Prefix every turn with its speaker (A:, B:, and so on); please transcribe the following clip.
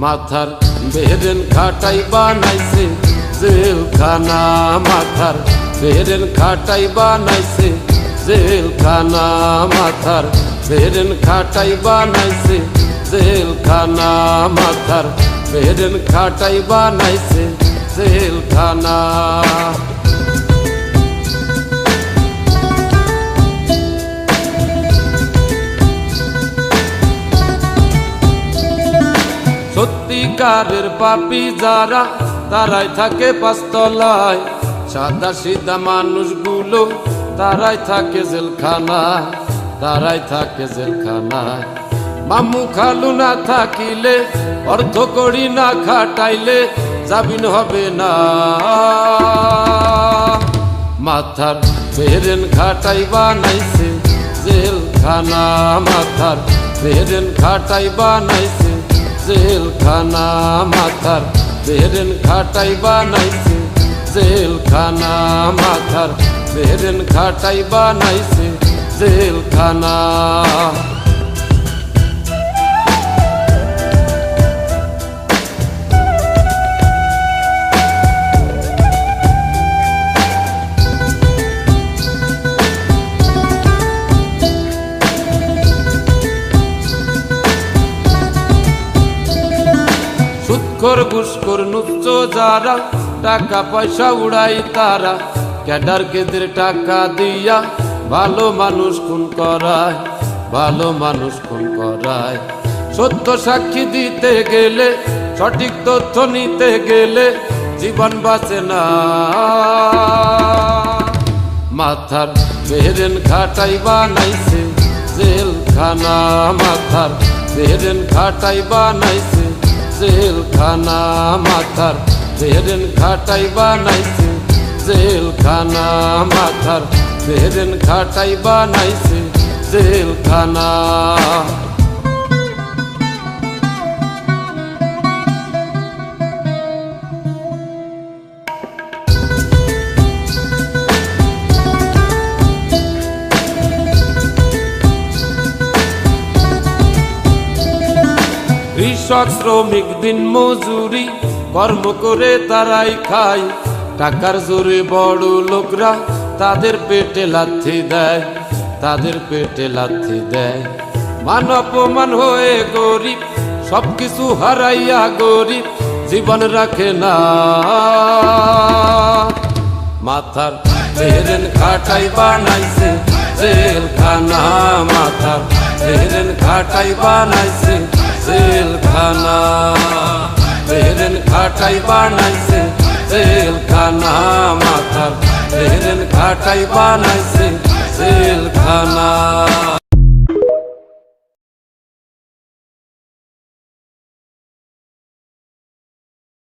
A: মাথার বেরেন খাটাই বানাইছে জেলখানা, মাথার বেরেন খাটাই বানাইছে জেলখানা, মাথার বেরেন খাটাই বানাইছে জেলখানা, মাথার বেরেন খাটাই বানাইছে জেলখানা। সত্যিকারের পাপী যারা তারাই থাকে পাঁচতলায়, সাদা সিধা মানুষগুলো তারাই থাকে জেলখানায়, তারাই থাকে জেলখানায়। মামু খালু না থাকিলে, অর্থ করি না খাটাইলে জামিন হবে না। মাথার বেরেন খাটাই বানাইছে জেলখানা, মাথার বেরেন খাটাই বানাইছে জেলখানা, মাথার বেরেন খাটাই বানাইছে জেলখানা, মাথার বেরেন খাটাই বানাইছে জেলখানা। সুৎখোর ঘুষখোর নুচ্চ যারা টাকা পয়সা উড়াই তারা, ক্যাডার কেদের টাকা দিয়া ভালো মানুষ খুন করায়, ভালো মানুষ খুন করায়। সত্য সাক্ষী দিতে গেলে, সঠিক তথ্য নিতে গেলে জীবন বাঁচে না। মাথার বেরেন খাটাই বানাইছে জেলখানা, মাথার বেরেন খাটাই বানাইছে জেলখানা, মাথার বেরেন খাটাই বানাইছে জেলখানা, মাথার বেরেন খাটাই বানাইছে জেলখানা। কৃষক শ্রমিক দিন মজুরি কর্ম করে তারাই খায়, টাকার জোরে বড় লোকরা তাদের পেটে লাথি দেয়, তাদের পেটে লাথি দেয়। মান অপমান হয়ে গরিব, সবকিছু হারাইয়া গরিব জীবন রাখে না। মাথার বেরেন খাটাই বানাইছে জেলখানা, মাথার বেরেন খাটাই বানাইছে জেলখানা, বেরেন খাটাই বানাইছে জেলখানা, মাথার বেরেন খাটাই বানাইছে জেলখানা।